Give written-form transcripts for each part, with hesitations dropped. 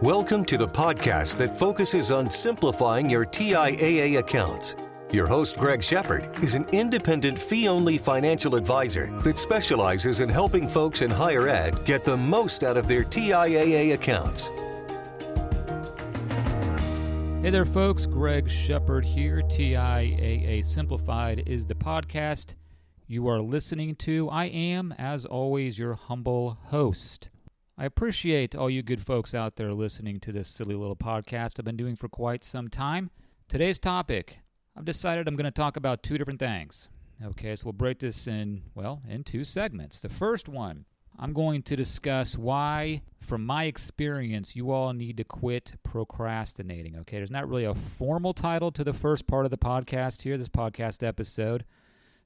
Welcome to the podcast that focuses on simplifying your TIAA accounts. Your host, Greg Shepard, is an independent fee-only financial advisor that specializes in helping folks in higher ed get the most out of their TIAA accounts. Hey there, folks. Greg Shepard here. TIAA Simplified is the podcast you are listening to. I am, as always, your humble host. I appreciate all you good folks out there listening to this silly little podcast I've been doing for quite some time. Today's topic, I've decided I'm going to talk about two different things. Okay, so we'll break this in two segments. The first one, I'm going to discuss why, from my experience, you all need to quit procrastinating. Okay, there's not really a formal title to the first part of the podcast here, this podcast episode.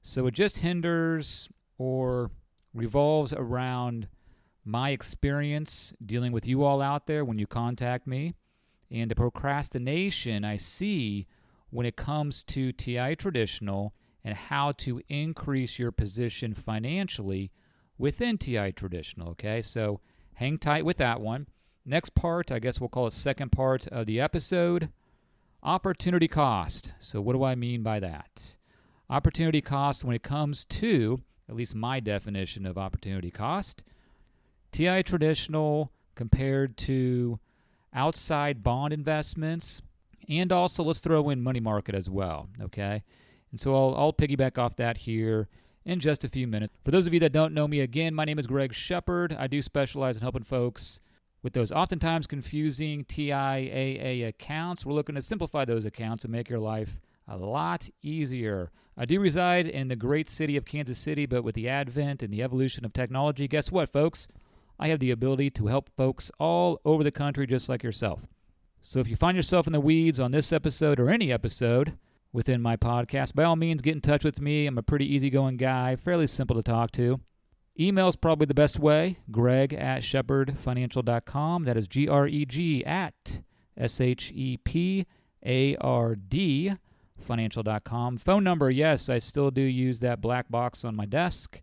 So it just hinders or revolves around my experience dealing with you all out there when you contact me, and the procrastination I see when it comes to TIAA Traditional and how to increase your position financially within TIAA Traditional, okay? So hang tight with that one. Next part, I guess we'll call it second part of the episode, opportunity cost. So what do I mean by that? Opportunity cost when it comes to, at least my definition of opportunity cost, TIAA Traditional compared to outside bond investments, and also let's throw in money market as well, okay? And so I'll piggyback off that here in just a few minutes. For those of you that don't know me, again, my name is Greg Shepard. I do specialize in helping folks with those oftentimes confusing TIAA accounts. We're looking to simplify those accounts and make your life a lot easier. I do reside in the great city of Kansas City, but with the advent and the evolution of technology, guess what, folks? I have the ability to help folks all over the country just like yourself. So if you find yourself in the weeds on this episode or any episode within my podcast, by all means, get in touch with me. I'm a pretty easygoing guy, fairly simple to talk to. Email is probably the best way, greg@shepardfinancial.com. That is greg@SHEPARD financial.com. Phone number, yes, I still do use that black box on my desk.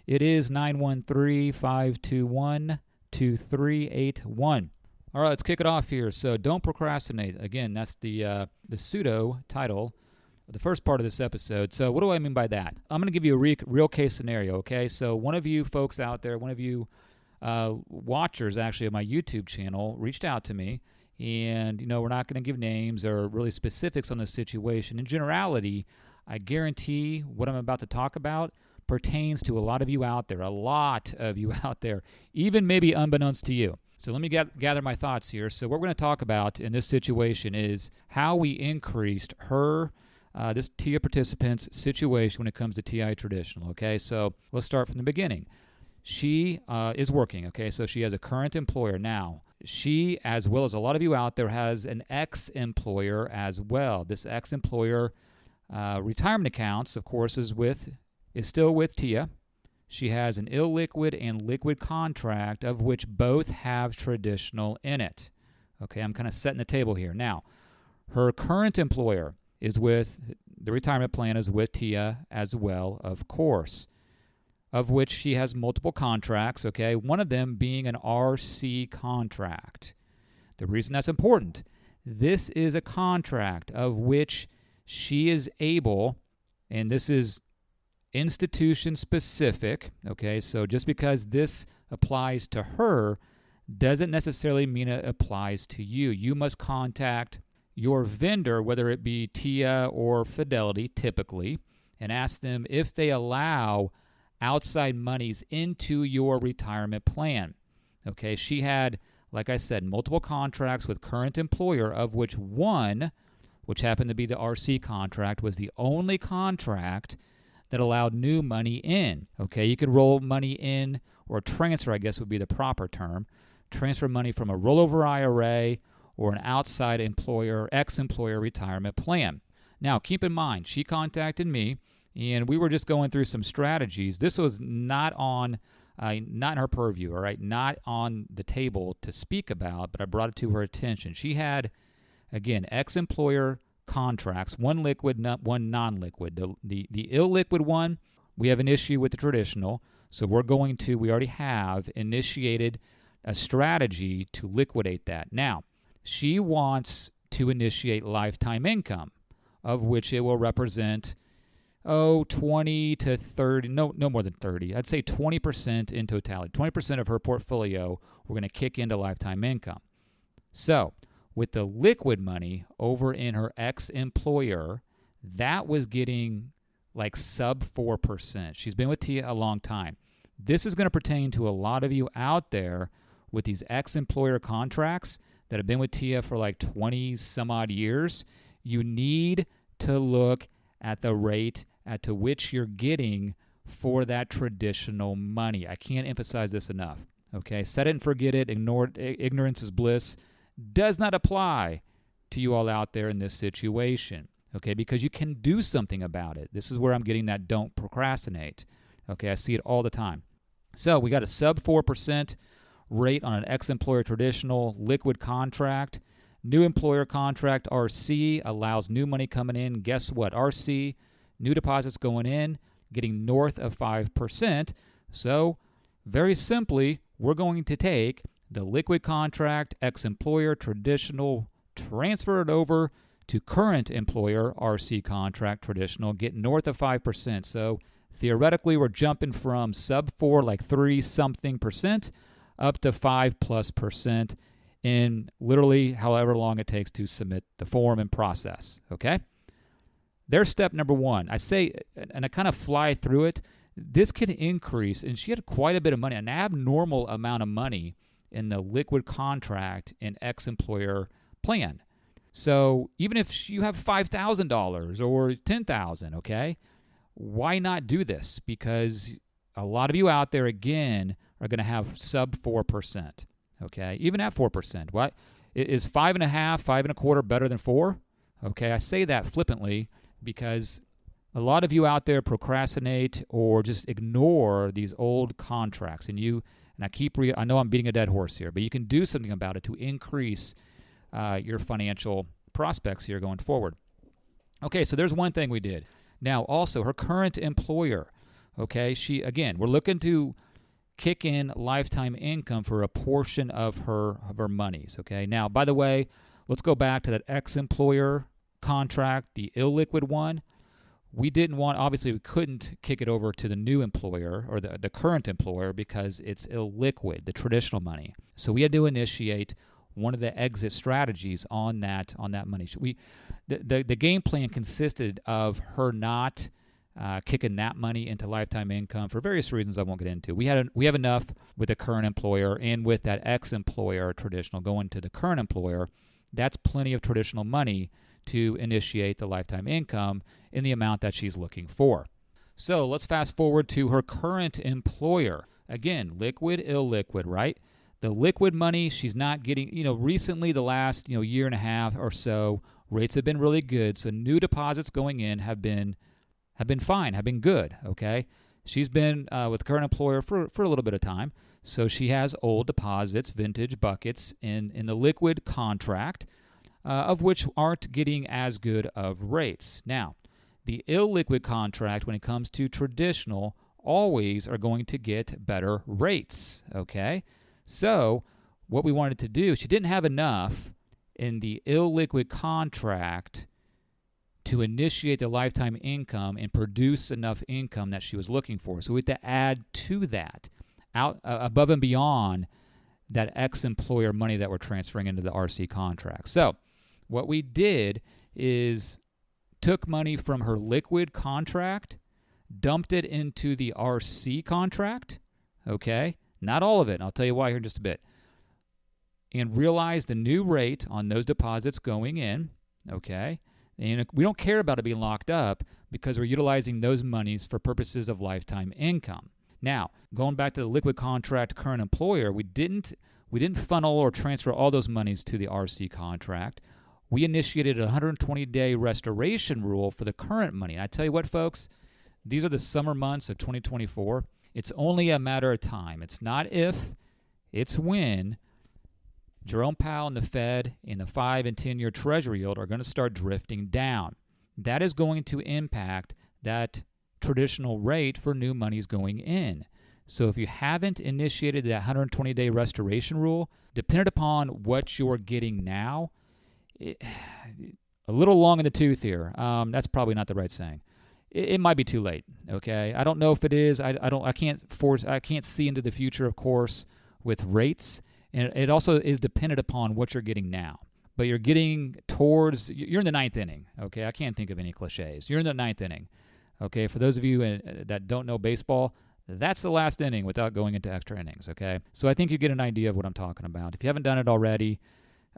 It is 913-521-2381. All right, let's kick it off here. So don't procrastinate. Again, that's the pseudo title of the first part of this episode. So what do I mean by that? I'm going to give you a real case scenario, okay? So one of you folks out there, one of you watchers actually of my YouTube channel reached out to me, and we're not going to give names or really specifics on the situation. In generality, I guarantee what I'm about to talk about pertains to a lot of you out there, even maybe unbeknownst to you. So let me gather my thoughts here. So what we're going to talk about in this situation is how we increased this TIAA participant's situation when it comes to TIAA Traditional, okay? So let's start from the beginning. She is working, okay? So she has a current employer. Now, she, as well as a lot of you out there, has an ex-employer as well. This ex-employer retirement accounts, of course, is still with TIAA. She has an illiquid and liquid contract, of which both have traditional in it. Okay, I'm kind of setting the table here. Now, her current employer is with, the retirement plan is with TIAA as well, of course, of which she has multiple contracts, okay, one of them being an RC contract. The reason that's important, this is a contract of which she is able, and this is institution specific, okay, so just because this applies to her doesn't necessarily mean it applies to you. You must contact your vendor, whether it be TIAA or Fidelity typically, and ask them if they allow outside monies into your retirement plan. Okay, she had, like I said, multiple contracts with current employer, of which one, which happened to be the RC contract, was the only contract that allowed new money in. Okay, you could roll money in, or transfer, I guess would be the proper term, transfer money from a rollover IRA or an outside employer, ex-employer retirement plan. Now, keep in mind, she contacted me, and we were just going through some strategies. This was not in her purview, all right, not on the table to speak about, but I brought it to her attention. She had, again, ex-employer contracts, one liquid, one non-liquid. The illiquid one, we have an issue with the traditional, so we already have initiated a strategy to liquidate that. Now, she wants to initiate lifetime income, of which it will represent 20 to 30, no more than 30. I'd say 20% in totality. 20% of her portfolio we're going to kick into lifetime income. So with the liquid money over in her ex-employer, that was getting like sub 4%. She's been with TIAA a long time. This is going to pertain to a lot of you out there with these ex-employer contracts that have been with TIAA for like 20 some odd years. You need to look at the rate at to which you're getting for that traditional money. I can't emphasize this enough. Okay, set it and forget it. Ignore it. Ignorance is bliss. Does not apply to you all out there in this situation. Okay, because you can do something about it. This is where I'm getting that don't procrastinate. Okay, I see it all the time. So we got a sub 4% rate on an ex-employer traditional liquid contract. New employer contract, RC, allows new money coming in. Guess what? RC, new deposits going in, getting north of 5%. So very simply, we're going to take the liquid contract, ex-employer traditional, transfer it over to current employer RC contract traditional, get north of 5%. So theoretically, we're jumping from sub 4, like 3 something percent, up to 5+% in literally however long it takes to submit the form and process. Okay? There's step number 1. I say, and I kind of fly through it, this can increase, and she had quite a bit of money, an abnormal amount of money in the liquid contract and ex-employer plan. So even if you have $5,000 or $10,000, okay, why not do this? Because a lot of you out there, again, are going to have sub 4%, okay, even at 4%. What is 5.5, 5.25 better than 4? Okay, I say that flippantly because a lot of you out there procrastinate or just ignore these old contracts, and I know I'm beating a dead horse here, but you can do something about it to increase your financial prospects here going forward. Okay, so there's one thing we did. Now, also, her current employer, okay, we're looking to kick in lifetime income for a portion of her monies, okay? Now, by the way, let's go back to that ex-employer contract, the illiquid one. We couldn't kick it over to the new employer or the current employer because it's illiquid, the traditional money. So we had to initiate one of the exit strategies on that money. The game plan consisted of her not kicking that money into lifetime income for various reasons I won't get into. We have enough with the current employer, and with that ex-employer traditional going to the current employer, that's plenty of traditional money to initiate the lifetime income in the amount that she's looking for. So let's fast forward to her current employer. Again, liquid, illiquid, right? The liquid money she's not getting, recently the last, year and a half or so, rates have been really good. So new deposits going in have been fine, have been good, okay? She's been with the current employer for a little bit of time. So she has old deposits, vintage buckets in the liquid contract, of which aren't getting as good of rates. Now, the illiquid contract, when it comes to traditional, always are going to get better rates, okay? So what we wanted to do, she didn't have enough in the illiquid contract to initiate the lifetime income and produce enough income that she was looking for. So we had to add to that, out above and beyond that ex-employer money that we're transferring into the RC contract. So what we did is took money from her liquid contract, dumped it into the RC contract, okay? Not all of it, and I'll tell you why here in just a bit. And realized the new rate on those deposits going in, okay? And we don't care about it being locked up because we're utilizing those monies for purposes of lifetime income. Now, going back to the liquid contract current employer, we didn't funnel or transfer all those monies to the RC contract. We initiated a 120-day restoration rule for the current money. And I tell you what, folks, these are the summer months of 2024. It's only a matter of time. It's not if, it's when Jerome Powell and the Fed and the 5 and 10-year Treasury yield are going to start drifting down. That is going to impact that traditional rate for new monies going in. So if you haven't initiated that 120-day restoration rule, depending upon what you're getting now, a little long in the tooth here. That's probably not the right saying. It might be too late. Okay, I don't know if it is. I can't see into the future, of course, with rates, and it also is dependent upon what you're getting now. But you're getting towards. You're in the ninth inning. Okay, I can't think of any cliches. You're in the ninth inning. Okay, for those of you that don't know baseball, that's the last inning without going into extra innings, okay? So I think you get an idea of what I'm talking about. If you haven't done it already,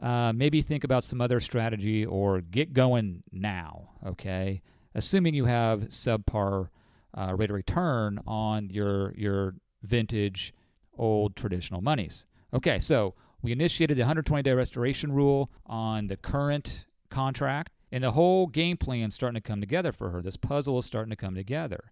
maybe think about some other strategy or get going now, okay? Assuming you have subpar rate of return on your vintage old traditional monies. Okay, so we initiated the 120-day restoration rule on the current contract, and the whole game plan's starting to come together for her. This puzzle is starting to come together.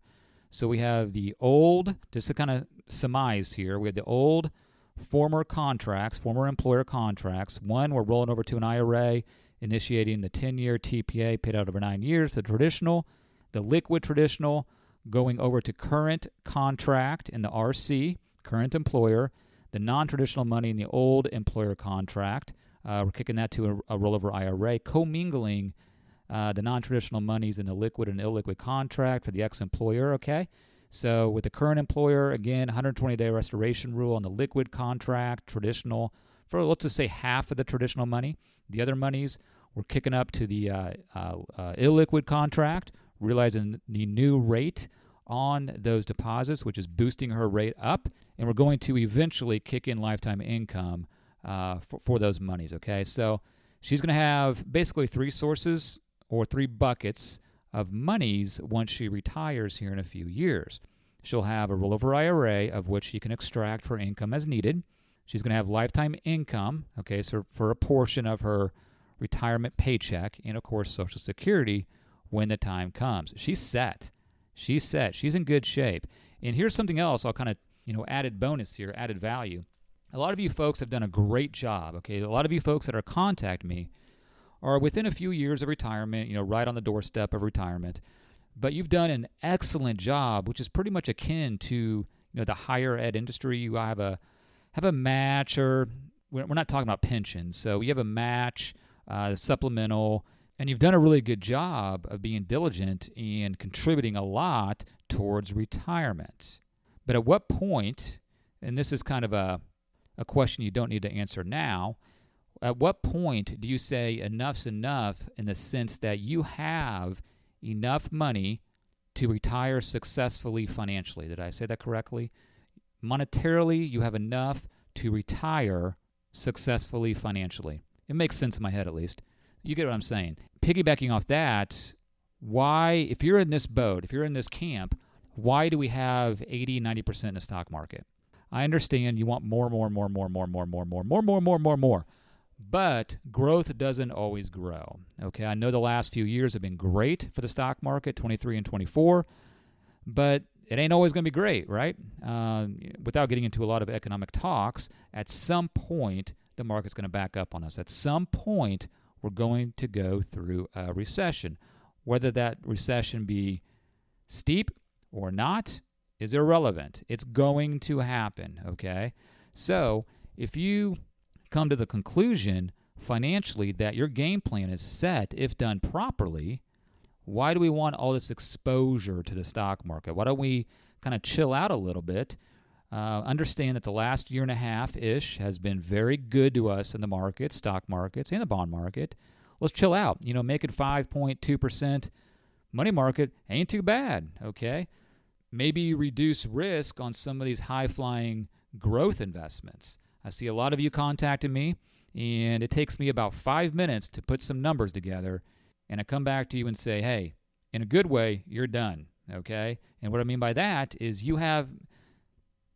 So we have the old, just to kind of surmise here, we have the old former contracts, former employer contracts. One, we're rolling over to an IRA, initiating the 10-year TPA paid out over 9 years, the traditional, the liquid traditional, going over to current contract in the RC, current employer, the non-traditional money in the old employer contract. We're kicking that to a rollover IRA, commingling the non-traditional monies in the liquid and illiquid contract for the ex-employer, okay? So with the current employer, again, 120-day restoration rule on the liquid contract, traditional, for let's just say half of the traditional money. The other monies, we're kicking up to the illiquid contract, realizing the new rate on those deposits, which is boosting her rate up, and we're going to eventually kick in lifetime income for those monies, okay? So she's going to have basically three sources or three buckets of monies once she retires here in a few years. She'll have a rollover IRA of which she can extract for income as needed. She's going to have lifetime income, okay, so for a portion of her retirement paycheck, and of course Social Security when the time comes. She's set. She's set. She's in good shape. And here's something else I'll kind of, added bonus here, added value. A lot of you folks have done a great job, okay? A lot of you folks that are contacting me are within a few years of retirement, right on the doorstep of retirement. But you've done an excellent job, which is pretty much akin to, the higher ed industry. You have a match, or we're not talking about pensions. So you have a match, supplemental, and you've done a really good job of being diligent and contributing a lot towards retirement. But at what point, and this is kind of a question you don't need to answer now, at what point do you say enough's enough in the sense that you have enough money to retire successfully financially? Did I say that correctly? Monetarily, you have enough to retire successfully financially. It makes sense in my head, at least. You get what I'm saying. Piggybacking off that, why, if you're in this boat, if you're in this camp, why do we have 80, 90% in the stock market? I understand you want more. But growth doesn't always grow. Okay, I know the last few years have been great for the stock market, 23 and 24, but it ain't always going to be great, right? Without getting into a lot of economic talks, at some point, the market's going to back up on us. At some point, we're going to go through a recession. Whether that recession be steep or not is irrelevant. It's going to happen, okay? So if you come to the conclusion financially that your game plan is set if done properly, why do we want all this exposure to the stock market? Why don't we kind of chill out a little bit? Understand that the last year and a half-ish has been very good to us in the market, stock markets, and the bond market. Let's chill out. Making 5.2% money market ain't too bad, okay? Maybe reduce risk on some of these high-flying growth investments. I see a lot of you contacting me, and it takes me about 5 minutes to put some numbers together, and I come back to you and say, hey, in a good way, you're done, okay? And what I mean by that is you have,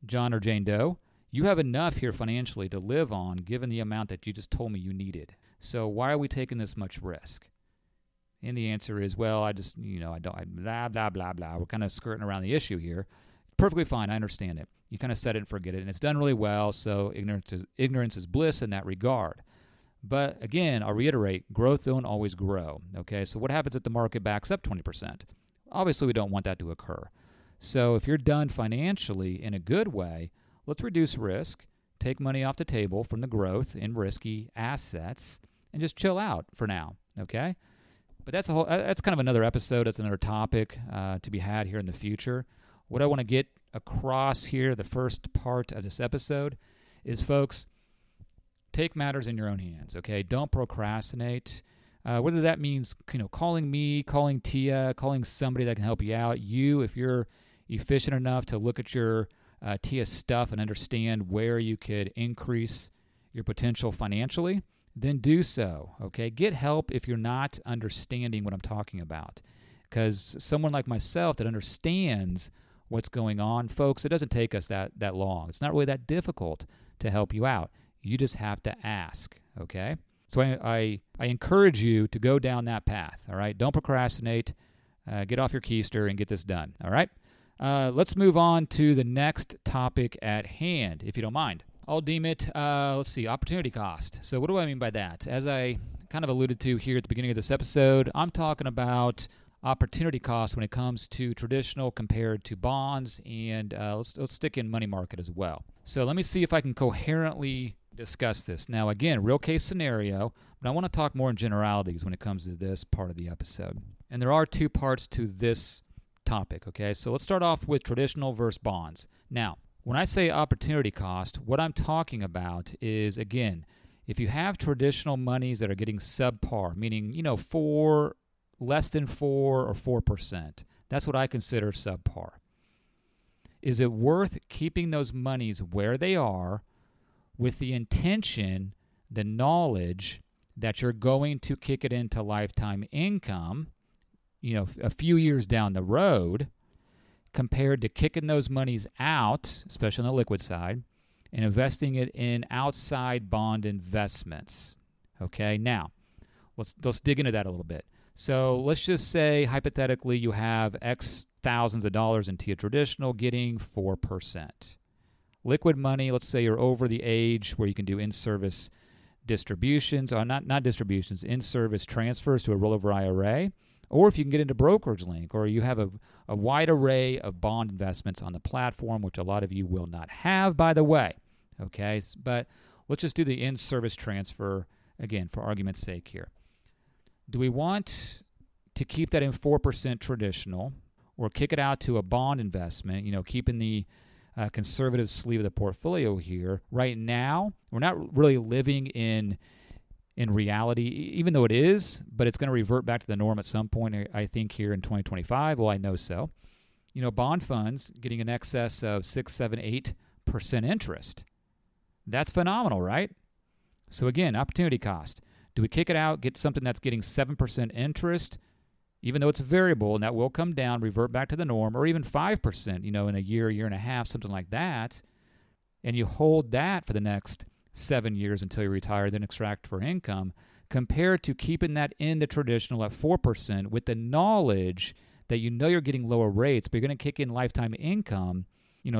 John or Jane Doe, you have enough here financially to live on given the amount that you just told me you needed. So why are we taking this much risk? And the answer is, well, I just, blah, blah, blah, blah. We're kind of skirting around the issue here. Perfectly fine. I understand it. You kind of set it and forget it, and it's done really well, so ignorance is bliss in that regard. But again, I'll reiterate, growth don't always grow, okay? So what happens if the market backs up 20%? Obviously, we don't want that to occur. So if you're done financially in a good way, let's reduce risk, take money off the table from the growth in risky assets, and just chill out for now, okay? But that's kind of another episode. That's another topic to be had here in the future. What I want to get across here, the first part of this episode, is, folks, take matters in your own hands, okay? Don't procrastinate. Whether that means, calling me, calling Tia, calling somebody that can help you out. If you're efficient enough to look at your Tia stuff and understand where you could increase your potential financially, then do so, okay? Get help if you're not understanding what I'm talking about. Because someone like myself that understands what's going on, folks, it doesn't take us that long. It's not really that difficult to help you out. You just have to ask, okay? So I encourage you to go down that path, all right? Don't procrastinate. Get off your keister and get this done, all right? Let's move on to the next topic at hand, if you don't mind. I'll deem it, opportunity cost. So what do I mean by that? As I kind of alluded to here at the beginning of this episode, I'm talking about opportunity cost when it comes to traditional compared to bonds, and let's stick in money market as well. So let me see if I can coherently discuss this. Now, again, real case scenario, but I want to talk more in generalities when it comes to this part of the episode. And there are two parts to this topic, okay? So let's start off with traditional versus bonds. Now, when I say opportunity cost, what I'm talking about is, again, if you have traditional monies that are getting subpar, meaning, less than 4 or 4%, that's what I consider subpar. Is it worth keeping those monies where they are with the intention, the knowledge that you're going to kick it into lifetime income, a few years down the road, compared to kicking those monies out, especially on the liquid side, and investing it in outside bond investments? Okay, now, let's dig into that a little bit. So let's just say, hypothetically, you have X thousands of dollars in TIAA Traditional getting 4%. Liquid money, let's say you're over the age where you can do in-service distributions, or not distributions, in-service transfers to a rollover IRA, or if you can get into brokerage link, or you have a wide array of bond investments on the platform, which a lot of you will not have, by the way. Okay, but let's just do the in-service transfer, again, for argument's sake here. Do we want to keep that in 4% traditional, or kick it out to a bond investment, keeping the conservative sleeve of the portfolio here? Right now, we're not really living in reality, even though it is, but it's going to revert back to the norm at some point, I think, here in 2025. Well, I know so. Bond funds getting in excess of 6, 7, 8% interest. That's phenomenal, right? So again, opportunity cost. Do we kick it out, get something that's getting 7% interest, even though it's variable, and that will come down, revert back to the norm, or even 5%, in a year and a half, something like that, and you hold that for the next 7 years until you retire, then extract for income, compared to keeping that in the traditional at 4% with the knowledge that you're getting lower rates, but you're going to kick in lifetime income,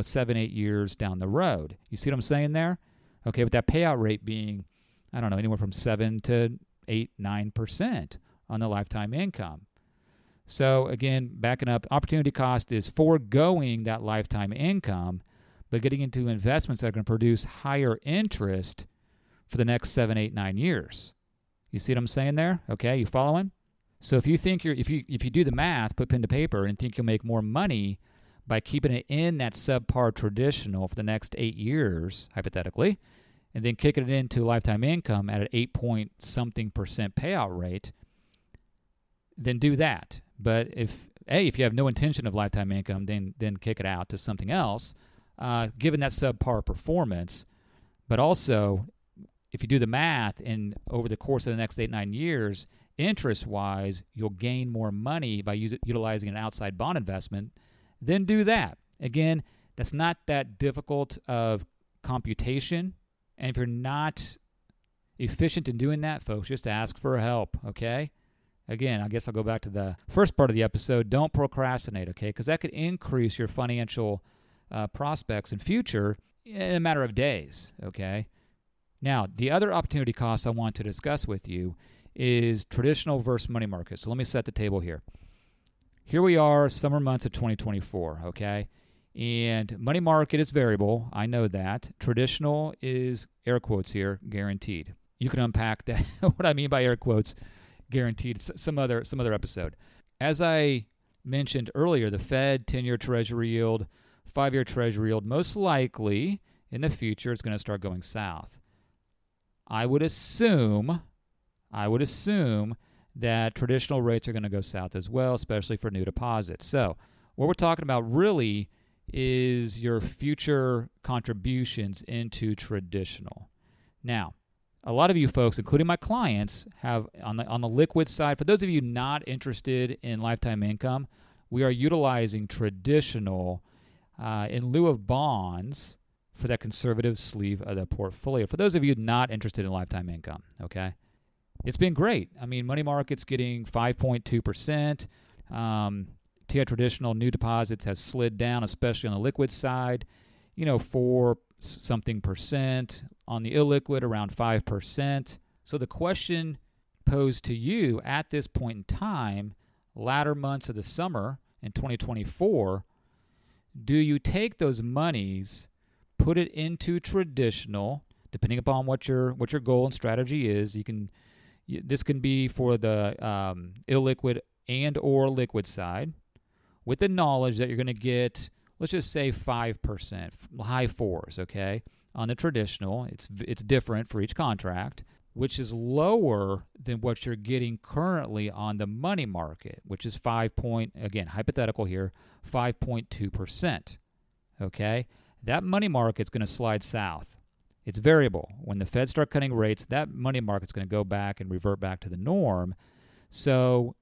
7, 8 years down the road. You see what I'm saying there? Okay, with that payout rate being, I don't know, anywhere from 7 to 8, 9% on the lifetime income. So again, backing up, opportunity cost is foregoing that lifetime income, but getting into investments that are going to produce higher interest for the next 7, 8, 9 years. You see what I'm saying there? Okay, you following? So if you think if you do the math, put pen to paper, and think you'll make more money by keeping it in that subpar traditional for the next 8 years, hypothetically, and then kicking it into lifetime income at an 8-point-something% payout rate, then do that. But if you have no intention of lifetime income, then kick it out to something else, given that subpar performance. But also, if you do the math, and over the course of the next 8, 9 years, interest-wise, you'll gain more money by utilizing an outside bond investment, then do that. Again, that's not that difficult of computation. And if you're not efficient in doing that, folks, just ask for help, okay? Again, I guess I'll go back to the first part of the episode. Don't procrastinate, okay? Because that could increase your financial prospects in future in a matter of days, okay? Now, the other opportunity cost I want to discuss with you is traditional versus money market. So let me set the table here. here we are, summer months of 2024, okay? And money market is variable. I know that. Traditional is, air quotes here, guaranteed. You can unpack that, what I mean by air quotes, guaranteed, some other episode. As I mentioned earlier, the Fed 10-year Treasury yield, 5-year Treasury yield, most likely in the future it's going to start going south. I would assume that traditional rates are going to go south as well, especially for new deposits. So what we're talking about really is your future contributions into traditional. Now, a lot of you folks, including my clients, have on the liquid side, for those of you not interested in lifetime income, we are utilizing traditional in lieu of bonds for that conservative sleeve of the portfolio. For those of you not interested in lifetime income, okay? It's been great. I mean, money market's getting 5.2%. TIAA Traditional new deposits has slid down, especially on the liquid side, 4% on the illiquid, around 5%. So the question posed to you at this point in time, latter months of the summer in 2024, do you take those monies, put it into traditional, depending upon what your goal and strategy is? This can be for the illiquid and or liquid side, with the knowledge that you're going to get, let's just say 5%, high fours, okay? On the traditional, it's different for each contract, which is lower than what you're getting currently on the money market, which is again, hypothetical here, 5.2%, okay? That money market's going to slide south. It's variable. When the Fed start cutting rates, that money market's going to go back and revert back to the norm. So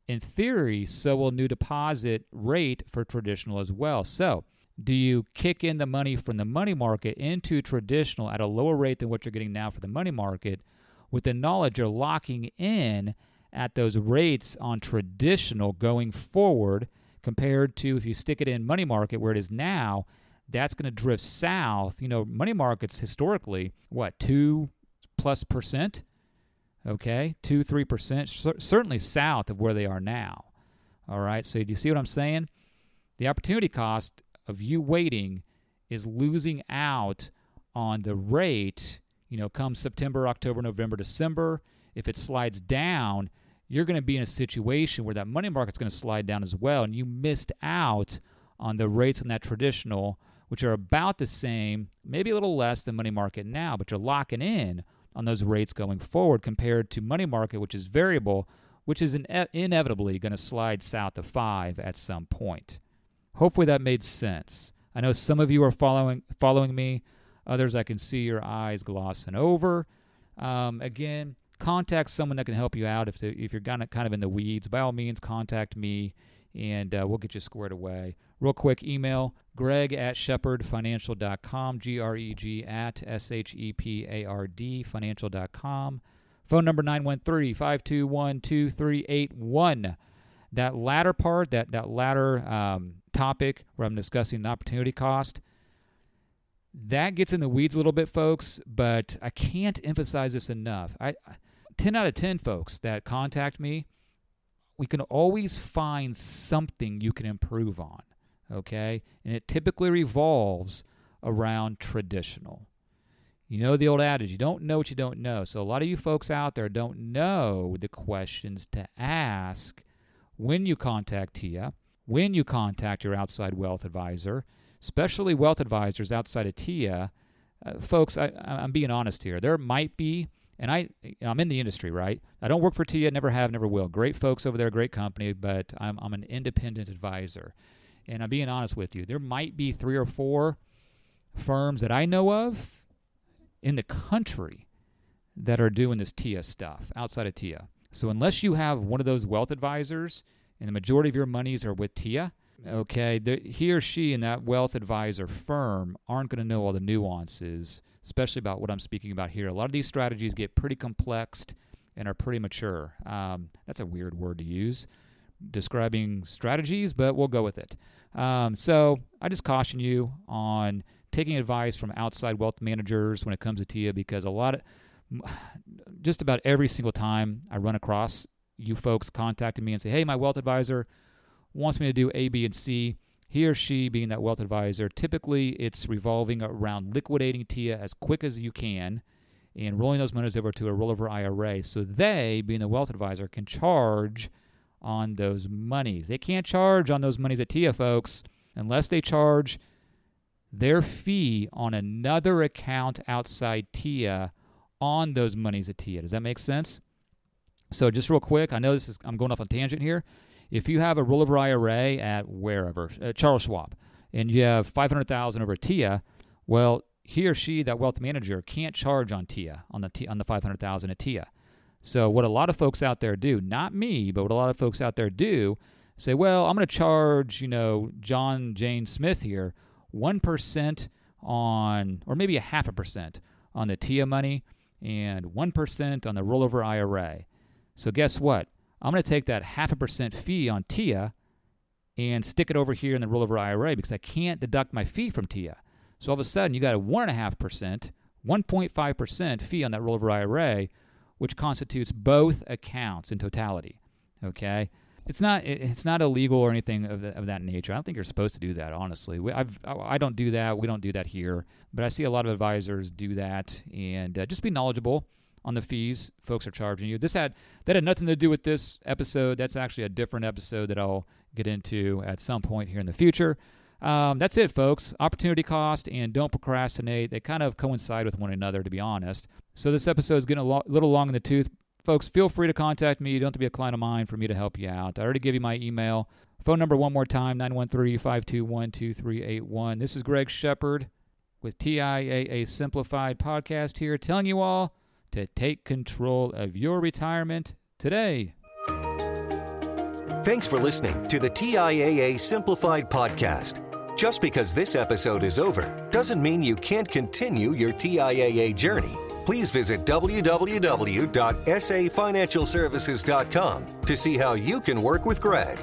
in theory, so will new deposit rate for traditional as well. So do you kick in the money from the money market into traditional at a lower rate than what you're getting now for the money market, with the knowledge you're locking in at those rates on traditional going forward, compared to if you stick it in money market where it is now, that's going to drift south. Money markets historically, 2+%? Okay, 2-3%, certainly south of where they are now. All right, so do you see what I'm saying? The opportunity cost of you waiting is losing out on the rate, come September, October, November, December. If it slides down, you're going to be in a situation where that money market's going to slide down as well, and you missed out on the rates on that traditional, which are about the same, maybe a little less than money market now, but you're locking in on those rates going forward compared to money market, which is variable, which is inevitably going to slide south of 5 at some point. Hopefully that made sense. I know some of you are following me. Others, I can see your eyes glossing over. Again, contact someone that can help you out. If you're kind of in the weeds, by all means, contact me, and we'll get you squared away. Real quick email, greg@shepardfinancial.com, greg@shepard financial.com. Phone number 913-521-2381. That latter part, that latter topic where I'm discussing the opportunity cost, that gets in the weeds a little bit, folks, but I can't emphasize this enough. 10 out of 10 folks that contact me, we can always find something you can improve on, okay? And it typically revolves around traditional. You know the old adage, you don't know what you don't know. So a lot of you folks out there don't know the questions to ask when you contact TIAA, when you contact your outside wealth advisor, especially wealth advisors outside of TIAA. Folks, I'm being honest here. There might be, and I'm in the industry, right? I don't work for TIAA, never have, never will. Great folks over there, great company, but I'm an independent advisor. And I'm being honest with you. There might be 3 or 4 firms that I know of in the country that are doing this TIAA stuff outside of TIAA. So unless you have one of those wealth advisors and the majority of your monies are with TIAA, okay, he or she in that wealth advisor firm aren't going to know all the nuances, especially about what I'm speaking about here. A lot of these strategies get pretty complex and are pretty mature. That's a weird word to use, describing strategies, but we'll go with it. So I just caution you on taking advice from outside wealth managers when it comes to TIAA, because just about every single time I run across you folks contacting me and say, hey, my wealth advisor wants me to do A, B, and C. He or she, being that wealth advisor, typically it's revolving around liquidating TIAA as quick as you can and rolling those monies over to a rollover IRA so they, being the wealth advisor, can charge on those monies. They can't charge on those monies at TIAA, folks, unless they charge their fee on another account outside TIAA on those monies at TIAA. Does that make sense? So just real quick, I know I'm going off on a tangent here. If you have a rollover IRA at wherever, Charles Schwab, and you have $500,000 over TIAA, well, he or she, that wealth manager, can't charge on TIAA, on the $500,000 at TIAA. So what a lot of folks out there do, not me, but what a lot of folks out there do, say, well, I'm going to charge, John Jane Smith here 1% on, or maybe 0.5% on the TIAA money and 1% on the rollover IRA. So guess what? I'm going to take that 0.5% fee on TIAA and stick it over here in the rollover IRA because I can't deduct my fee from TIAA. So all of a sudden, you got a 1.5%, 1.5% fee on that rollover IRA, which constitutes both accounts in totality. Okay, it's not illegal or anything of that nature. I don't think you're supposed to do that. Honestly, I don't do that. We don't do that here. But I see a lot of advisors do that, and just be knowledgeable on the fees folks are charging you. That had nothing to do with this episode. That's actually a different episode that I'll get into at some point here in the future. That's it, folks. Opportunity cost and don't procrastinate. They kind of coincide with one another, to be honest. So this episode is getting a little long in the tooth. Folks, feel free to contact me. You don't have to be a client of mine for me to help you out. I already gave you my email. Phone number one more time, 913-521-2381. This is Greg Shepard with TIAA Simplified Podcast here, telling you all to take control of your retirement today. Thanks for listening to the TIAA Simplified Podcast. Just because this episode is over doesn't mean you can't continue your TIAA journey. Please visit www.safinancialservices.com to see how you can work with Greg.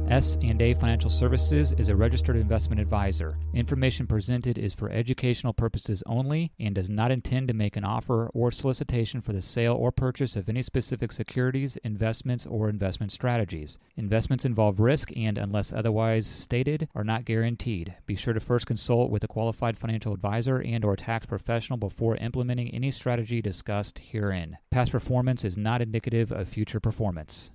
S&A Financial Services is a registered investment advisor. Information presented is for educational purposes only and does not intend to make an offer or solicitation for the sale or purchase of any specific securities, investments, or investment strategies. Investments involve risk and, unless otherwise stated, are not guaranteed. Be sure to first consult with a qualified financial advisor and/or tax professional before implementing any strategy discussed herein. Past performance is not indicative of future performance.